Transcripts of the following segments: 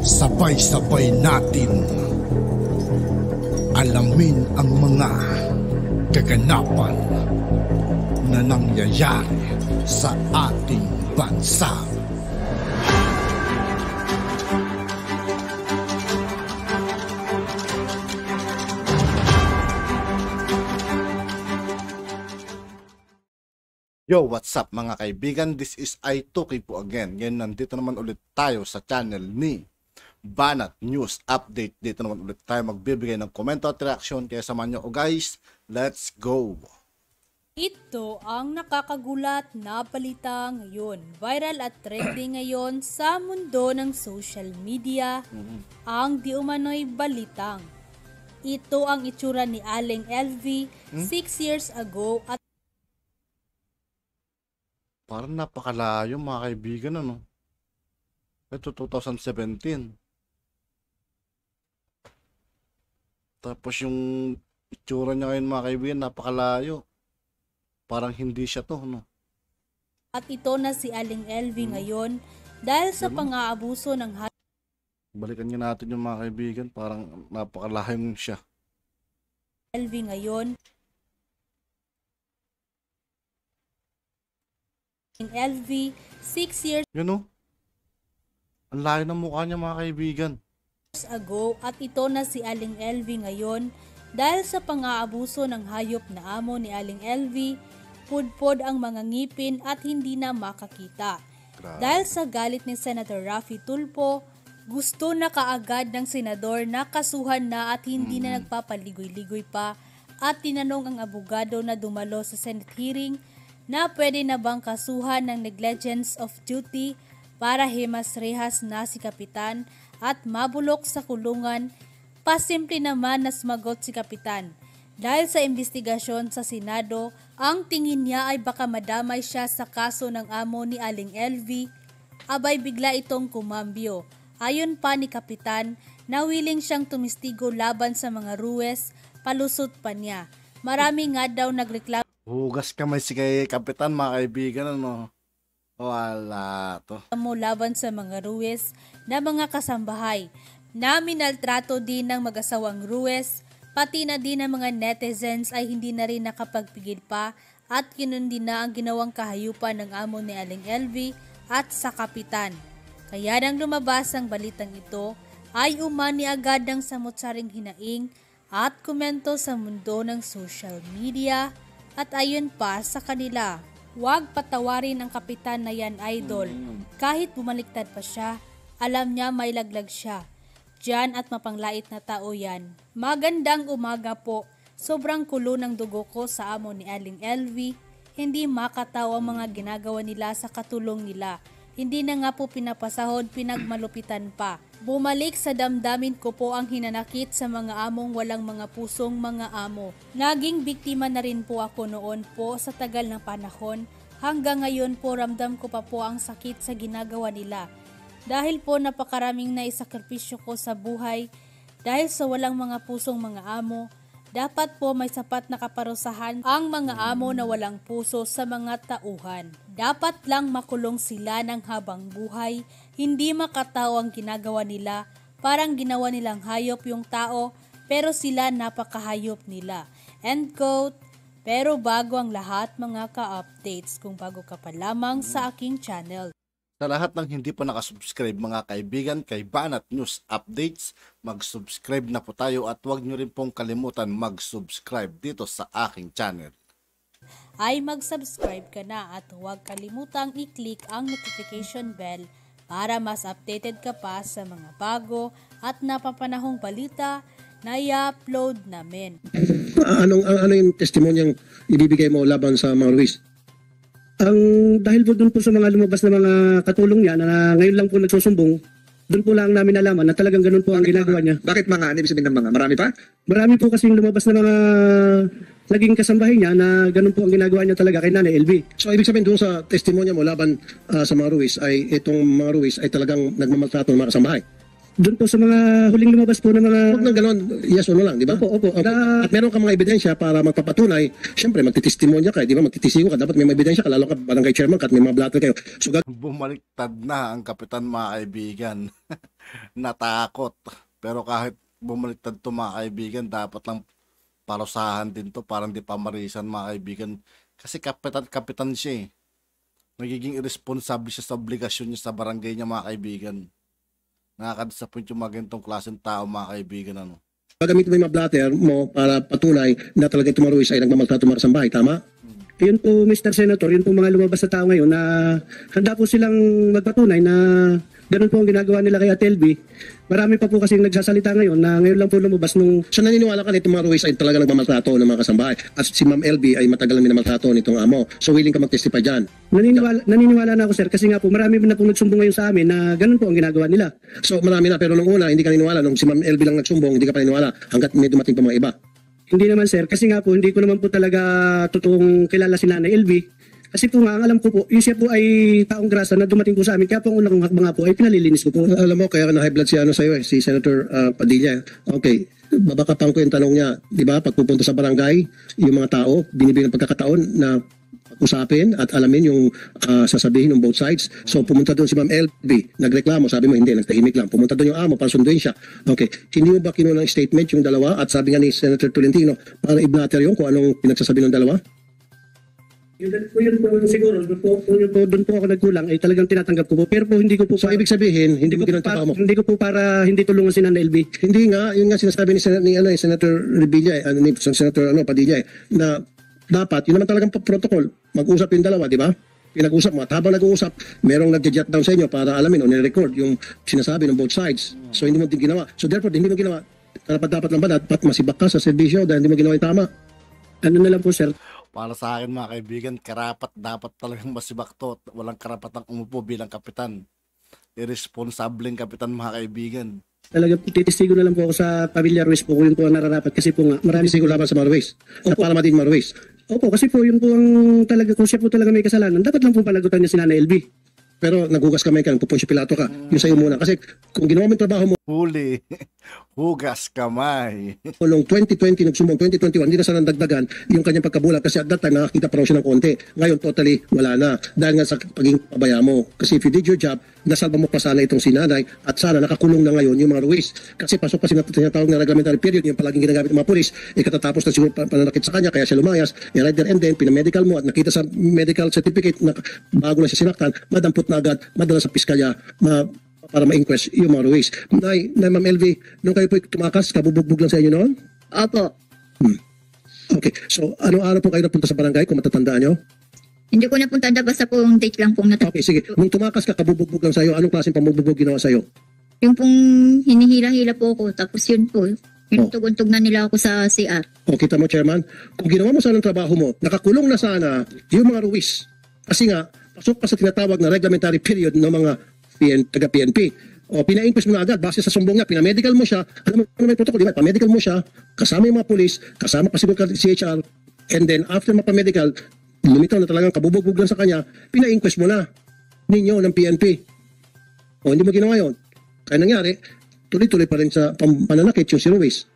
Sabay-sabay natin alamin ang mga kaganapan na nangyayari sa ating bansa. Yo, what's up mga kaibigan? This is I2K po again. Ngayon nandito naman ulit tayo sa channel ni Banat News Update. Dito naman ulit tayo magbibigay ng komento at reaction. Kaya samahan nyo. Guys, let's go! Ito ang nakakagulat na balita ngayon. Viral at trending ngayon sa mundo ng social media ang di umano'y balitang. Ito ang itsura ni Aling LV 6 years ago at parang napakalayo mga kaibigan, ano? Ito 2017. Tapos yung itsura niya ngayon mga kaibigan, napakalayo. Parang hindi siya to, no? At ito na si Aling LV ngayon dahil sa pang-aabuso ng Balikan niya natin yung mga kaibigan, parang napakalayo siya. LV ngayon. LV 6 years Yun, no? Ang layo ng mukha niya mga kaibigan. ago at ito na si Aling LV ngayon dahil sa pang-aabuso ng hayop na amo ni Aling LV, pudpod ang mga ngipin at hindi na makakita. Dahil sa galit ni Senator Raffy Tulfo, gusto na kaagad ng senador na kasuhan na at hindi na nagpapaligoy-ligoy pa at tinanong ang abogado na dumalo sa Senate hearing na pwede na bang kasuhan ng negligence of duty para himas-rehas na si Kapitan at mabulok sa kulungan. Pasimple naman na sumagot si Kapitan. Dahil sa investigasyon sa Senado, ang tingin niya ay baka madamay siya sa kaso ng amo ni Aling LV, abay bigla itong kumambyo. Ayon pa ni Kapitan, na willing siyang tumistigo laban sa mga ruwes, palusot pa niya. Marami nga daw nagreklamo Hugas kamay si kay Kapitan mga kaibigan, ano? Wala to. Laban sa mga ruwes na mga kasambahay na minaltrato din ng mag-asawang ruwes, pati na din ng mga netizens ay hindi na rin nakapagpigil pa at kinundi na ang ginawang kahayupan ng amo ni Aling LV at sa Kapitan. Kaya nang lumabas ang balitang ito, ay umani agad ng samot-saring hinaing at komento sa mundo ng social media. At ayon pa sa kanila, huwag patawarin ang Kapitan na yan, idol. Kahit bumaliktad pa siya, alam niya may laglag siya. Diyan at mapanglait na tao yan. Magandang umaga po. Sobrang kulo ng dugo ko sa amo ni Aling LV. Hindi makatawa ang mga ginagawa nila sa katulong nila. Hindi na nga po pinapasahod, pinagmalupitan pa. Bumalik sa damdamin ko po ang hinanakit sa mga among walang mga pusong mga amo. Naging biktima na rin po ako noon po sa tagal ng panahon. Hanggang ngayon po ramdam ko pa po ang sakit sa ginagawa nila. Dahil po napakaraming naisakripisyo ko sa buhay. Dahil sa walang mga pusong mga amo. Dapat po may sapat na kaparusahan ang mga amo na walang puso sa mga tauhan. Dapat lang makulong sila ng habang buhay, hindi makatao ang ginagawa nila, parang ginawa nilang hayop yung tao, pero sila napakahayop nila. End quote. Pero bago ang lahat mga ka-updates, kung bago ka pa lamang sa aking channel. Sa lahat ng hindi pa nakasubscribe mga kaibigan kay Banat News Updates, mag-subscribe na po tayo at huwag nyo rin pong kalimutan mag-subscribe dito sa aking channel. Ay mag-subscribe ka na at huwag kalimutang i-click ang notification bell para mas updated ka pa sa mga bago at napapanahong balita na i-upload namin. Ano yung testimonyang ibibigay mo laban sa mga Ruiz? Dahil po doon po sa mga lumabas na mga katulong niya na ngayon lang po nagsusumbong, doon po lang namin nalaman na talagang ganun po ang ginagawa niya. Bakit mga? Ano ibig sabihin ng mga? Marami pa? Marami po kasing lumabas na mga naging kasambahay niya na ganun po ang ginagawa niya talaga kay Nanay LV. So ibig sabihin doon sa testimonya mo laban sa mga Ruiz ay itong mga Ruiz ay talagang nagmamaltrato ng mga kasambahay? Doon po sa mga huling lumabas po ng mga... Huwag na gano'n, yes or no lang, di ba? Opo, opo. Okay. At meron ka mga ebidensya para magpapatunay, siyempre magtitestimonya ka, di ba? Magtitisigo ka, dapat may mga ebidensya ka, lalo ka barangay chairman ka at may mga blatter kayo. So, Bumaliktad na ang kapitan, mga kaibigan. Natakot. Pero kahit bumaliktad to, mga kaibigan, dapat lang parusahan din to, parang di pamarisan, mga kaibigan. Kasi kapitan siya eh. Nagiging irresponsible siya sa obligasyon niya sa barangay niya, mga kaibigan. Nakaka-disappoint yung mga ganitong klaseng tao, mga kaibigan. Ano? gagamitin mo yung mga blatter mo para patunay na talaga itong mga Ruiz ay nagmamaltrato mga kasambahay, tama? Yun po, Mr. Senator, yun po mga lumabas na tao ngayon na handa po silang magpatunay na ganun po ang ginagawa nila kay Ate LV. Marami pa po kasing nagsasalita ngayon na ngayon lang po lumabas nung... So naniniwala ka na itong mga Ruiz ay talaga nagmamaltrato ng mga kasambahay at si Ma'am LV ay matagal na minamaltrato nitong amo. So willing ka mag-testify dyan. Naniniwala na ako, sir, kasi nga po marami na po nagsumbong ngayon sa amin na ganun po ang ginagawa nila. So marami na, pero nung una hindi ka naniniwala, nung si Ma'am LV lang nagsumbong, hindi ka pa naniniwala hanggat may dumating pa mga iba. Hindi naman, sir, kasi nga po hindi ko naman po talaga totoong kilala si Nanay LV. Kasi po nga, ang alam ko po, yung siya po ay taong grasa na dumating po sa amin. Kaya po ang unang hakbang nga po ay pinalilinis ko po. Alam mo, kaya na high blood si ano sa'yo si Senator Padilla. Okay, babakapang ko yung tanong niya, di ba, pag pupunta sa barangay, yung mga tao, binibigyan ng pagkakataon na usapin at alamin yung sasabihin ng both sides. So pumunta doon si Ma'am LV, nagreklamo, sabi mo hindi, nagtahimik lang. Pumunta doon yung amo para sunduin siya. Okay, hindi mo ba kinuha ng statement yung dalawa at sabi nga ni Senator Tolentino para i-blatter yung kung anong pinagsasabi ng dalawa? Yun po siguro, doon po ako nagkulang ay talagang tinatanggap ko po. Pero po hindi ko po So ibig sabihin, hindi mo ginagawa mo? Hindi ko po para hindi tulungan si Nanay LV. Hindi nga, yun nga sinasabi ni Senator Revilla, ni Senator Padilla, na dapat, yun naman talagang protocol, mag-usap yung dalawa, di ba? Pinag-usap mo, at habang nag-uusap, merong nag-jot down sa inyo para alamin o nire-record yung sinasabi ng both sides. So hindi mo din ginawa. So therefore, hindi mo ginawa. Dapat lang ba, dapat masibak ka sa serbisyo dahil hindi mo ginawa yung tama? Ano na lang po, sir? Para sa akin, mga kaibigan, karapat dapat talagang masibak to. Walang karapatang umupo bilang kapitan. Irresponsableng kapitan, mga kaibigan. Talaga titistigo na lang po ako sa Pamilya Ruiz po kung yun po ang nararapat. Kasi po nga, marami Siguro laban sa mga Ruiz. At para matin mga Ruiz. Opo, kasi po yun po ang talaga, kung siya po talaga may kasalanan, dapat lang po panagutan niya si Nanay LV. Pero naghugas kamay ka, nagpupunsyo pilato ka. Yung sa'yo muna. Kasi kung ginawa mo yung trabaho mo, Huli. Hugas kamay. noong 2020, nagsumbong 2021, hindi na sana nagdagdagan yung kanyang pagkabulag kasi at that time nakakita pa raw siya ng konti. Ngayon totally wala na dahil nga sa pagiging pabaya mo. Kasi if you did your job, nasalba mo pa sana itong sinanay at sana nakakulong na ngayon yung mga Ruiz. Kasi pasok pa sinatawag na reglementary period, yung palaging ginagamit ng mga pulis, katatapos na siguro pananakit sa kanya, kaya siya lumayas, right there and then, pinamedical mo at nakita sa medical certificate na bago na siya sinaktan, madampot na agad, madala sa piskalya, para ma-inquest yung mga Ruiz. Nay, Ma'am LV, nung kayo po tumakas, kabubugbog lang sa inyo noon? Opo. Okay. So, anong araw po kayo napunta sa barangay kung matatandaan nyo? Hindi ko napunta na basta po yung date lang pong Okay, sige. Nung tumakas ka, kabubugbog lang sa'yo, anong klaseng pamubugbog ginawa sa'yo? Yung pong hinihila-hila po ako. Tapos yun po. Yung Oh. tugod-tug na nila ako sa CR. O, kita mo, Chairman, kung ginawa mo sana ang trabaho mo, nakakulong na sana yung mga Ruiz. Kasi nga, pasok pa sa tinatawag na reglementary period ng mga taga-PNP. O, pina-inquest mo na agad, base sa sumbong niya, pinamedical mo siya, alam mo may protocol, di ba? Pamedical mo siya, kasama yung mga polis, kasama pa siguro CHR, and then after mapamedical, lumitaw na talagang kabubugbog lang sa kanya, pina-inquest mo na ninyo ng PNP. O, hindi mo ginawa yun. Kaya nangyari, tuloy-tuloy pa rin sa pananakit yung si Ruiz.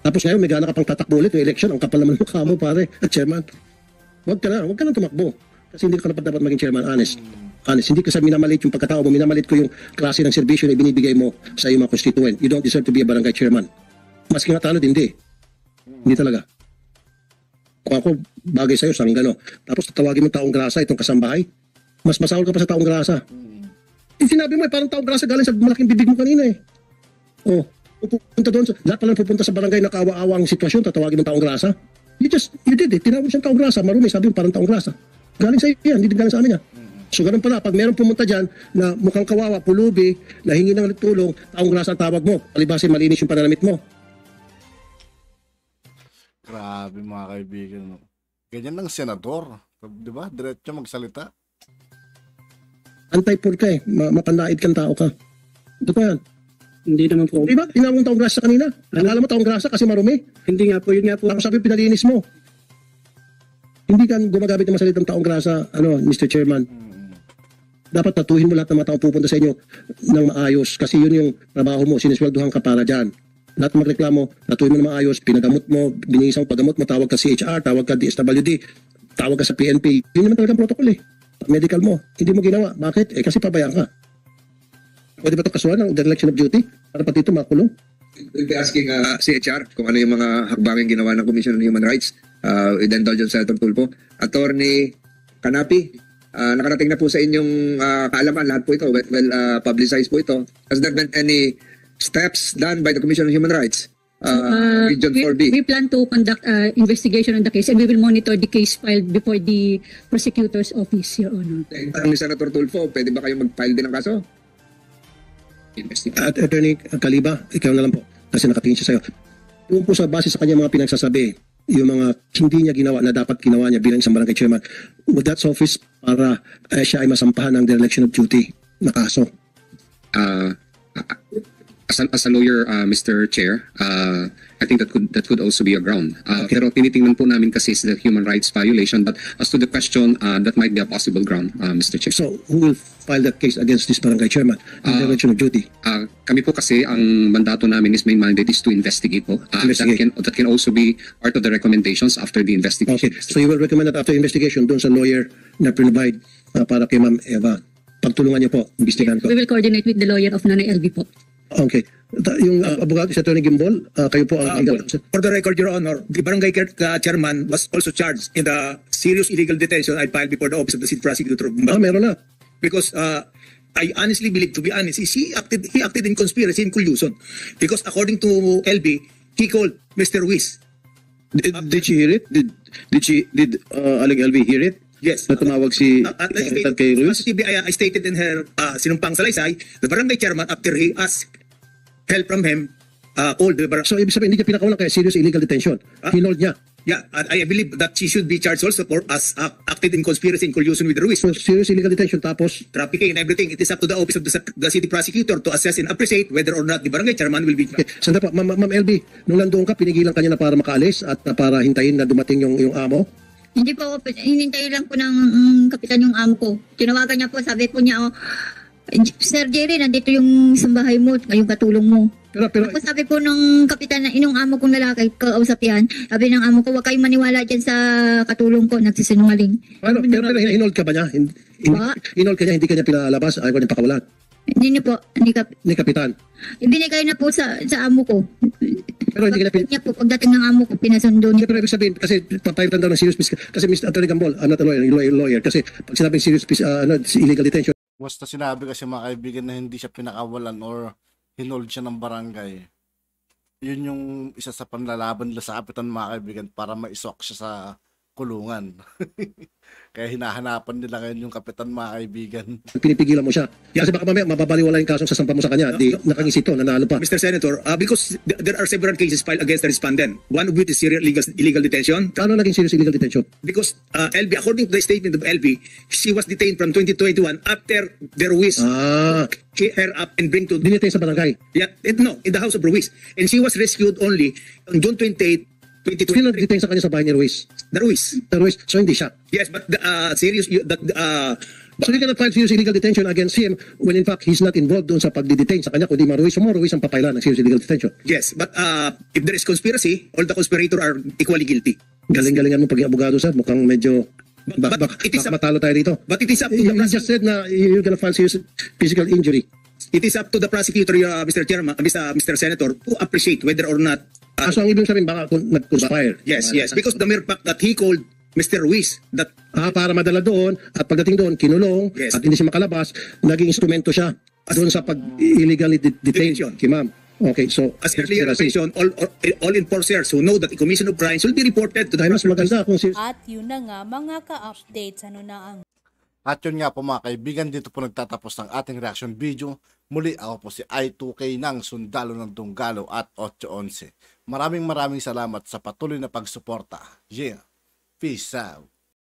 Tapos ngayon, may gana ka pang tatakbo ulit yung election, ang kapal naman ng mukha mo, pare, at chairman. Huwag ka na tumakbo. Kasi hindi ka dapat maging chairman, honest. Honest, hindi ko sa minamalit yung pagkatao mo, minamalit ko yung klase ng serbisyo na binibigay mo sa iyong mga constituent. You don't deserve to be a barangay chairman. Maski nga tanod, hindi. Hindi talaga. Kung ako, bagay sa'yo, sanggano. Tapos tatawagin mo taong grasa, itong kasambahay, mas masahol ka pa sa taong grasa. Sinabi mo, parang taong grasa galing sa malaking bibig mo kanina eh. Oh, pupunta doon, lahat pala pupunta sa barangay na kaawa-awa ang sitwasyon, tatawagin mo taong grasa. You did it. Tinawag mo siyang taong grasa, marumi, sabi mo parang taong grasa. Galing sa iyo yan, hindi galing sa amin yan. So ganun pala, pag meron pumunta dyan na mukhang kawawa, pulubi, na hingi ng tulong, taong grasa ang tawag mo. Palibasin, malinis yung pananamit mo. Grabe, mga kaibigan. No? Ganyan ng senador. Di ba? Diretso magsalita. Antay-pur ka eh, mapandaid kang tao ka. Ito pa yan. Hindi naman po. Di ba? Tinawag mo taong grasa kanina. Akala mo taong grasa kasi marumi. Hindi nga po, yun nga po. Tapos sabi pinalinis mo. Hindi ka gumagamit ng masalitang taong grasa, Mr. Chairman. dapat tatuhin mo lahat ng mga tao pupunta sa inyo ng maayos kasi yun yung trabaho mo, sinisweldohan ka para dyan. Lahat ng magreklamo, tatuhin mo ng maayos, pinagamot mo, binigisang paggamot mo, tawag ka CHR, tawag ka DSWD, tawag ka sa PNP. Yun naman talagang protocol eh. Medical mo, hindi mo ginawa. Bakit? Kasi pabayaan ka. Pwede ba ito kasuhan ng dereliction of duty? Para pati ito makulong? We'll be asking CHR kung ano yung mga hakbangin ginawa ng Commission on Human Rights with indulgence Senator Tulfo. Attorney Kanapi, nakarating na po sa inyong kaalaman lahat po ito, publicized po ito. Has there been any steps done by the Commission on Human Rights? Region 4B. We plan to conduct investigation on the case and we will monitor the case filed before the prosecutor's office, Your Honor. Tanong ni Senator Tulfo, pwede ba kayo mag-file din ng kaso? At Attorney Kaliba, ikaw na lang po kasi nakatingin siya sa'yo. Yung po sa base sa kanya mga pinagsasabi, yung mga hindi niya ginawa na dapat ginawa niya bilang isang barangay chairman, would that office para siya ay masampahan ng dereliction of duty na kaso? As a lawyer, Mr. Chair, I think that could also be a ground. Pero tinitingnan po namin kasi is the human rights violation. But as to the question, that might be a possible ground, Mr. Chair. So, who will file that case against this barangay chairman in dereliction of duty? Kami po kasi ang mandato namin is main mandate is to investigate po. Investigate. That can also be part of the recommendations after the investigation. Okay, so you will recommend that after investigation doon sa lawyer na provide para kay Ma'am Eva. Pagtulungan niyo po, imbestigahan ko. We will coordinate with the lawyer of Nanay LV po. Okay. Yung abogado sa Attorney Gimbol, kayo po ang For the record, Your Honor, the barangay chairman was also charged in the serious illegal detention I filed before the Office of the City Prosecutor. meron na. Because I honestly believe, to be honest, he acted in conspiracy and collusion. Because according to LB, he called Mr. Ruiz. Did she hear it? Did Aling LV hear it? Yes. Na tumawag si kay Ruiz? Positively, I stated in her sinumpang salaysay, the barangay chairman, after he asked help from him, called the barangay. So, ibig sabihin, hindi niya pinakawalan kaya serious illegal detention. Hinold niya. Yeah, and I believe that she should be charged also for as acted in conspiracy and collusion with Ruiz. So, serious illegal detention, tapos Trafficking and everything. It is up to the office of the city prosecutor to assess and appreciate whether or not the barangay chairman will be. sandali pa, Ma'am LB, nung nandoon ka, pinigilan ka niya na para makaalis at para hintayin na dumating yung amo? Hindi po ako, hinintay lang po ng kapitan yung amo ko. Tinawagan niya po, sabi po niya, Sir Jerry, nandito yung sambahay mo, yung katulong mo. Pero Tapos sabi po nung kapitan na inong amo kong lalaki, kausap yan, sabi ng amo ko, huwag kayong maniwala dyan sa katulong ko, nagsisinungaling. pero hinold ka ba niya? Hinold ka niya, hindi ka niya pinalabas, ayaw ka niya pakawalan. Hindi niyo po, Ni Kapitan. ibinigay na po sa amo ko. Pero hindi ka niya Niya po, pagdating ng amo ko, pinasundo niya. Pero ibig sabihin, kasi pataytan daw ng serious kasi Mr. Attorney Gambol, not a lawyer, kasi pag sinabing serious illegal detention, Basta sinabi kasi mga kaibigan na hindi siya pinakawalan or hinold siya ng barangay. Yun yung isa sa panlalaban nila sa kapitan mga kaibigan para maisok siya sa kulungan. Kaya hinahanapan nila ngayon yung kapitan mga kaibigan. pinipigilan mo siya. Kasi baka mamaya mababaliwala yung kasong sasampa mo sa kanya, di nakangisi to, nanalo pa. Mr. Senator, because there are several cases filed against the respondent. One of which is serious illegal detention. Paano naging serious illegal detention? Because LB, according to the statement of LB, she was detained from 2021 after the Ruiz pick her up and bring to Dinitay sa barangay. in the house of Ruiz. And she was rescued only on June 28, Sino 2023. nag-detain sa kanya sa bahay ni Ruiz? The Ruiz. Ruiz, so hindi siya. Yes, but the serious So you cannot file serious illegal detention against him when in fact he's not involved doon sa pagdidetain sa kanya, kundi Ruiz. So Ruiz ang papailan ng serious illegal detention. yes, but if there is conspiracy, all the conspirators are equally guilty. Galing-galingan mo paging abogado sa mukhang medyo But it is baka matalo tayo dito. But it is up to the You just said na you're gonna file serious physical injury. It is up to the prosecutor, Mr. Chairman, Mr. Senator, to appreciate whether or not. So ang ibig sabihin baka nag-conspire. Yes, because the mere fact that he called Mr. Ruiz, that Para madala doon at pagdating doon kinulong Yes. at hindi siya makalabas, naging instrumento siya doon sa pag-illegally detain kay ma'am. Okay, so as earlier mentioned, all enforcers who know that the commission of crimes will be reported to the ay mas maganda kung serious. At yun na nga mga ka-updates, ano na ang At yun nga po mga kaibigan, dito po nagtatapos ang ating reaction video. Muli ako po si I2K ng Sundalo ng Dunggalo at 811. Maraming salamat sa patuloy na pagsuporta. Yeah, peace out.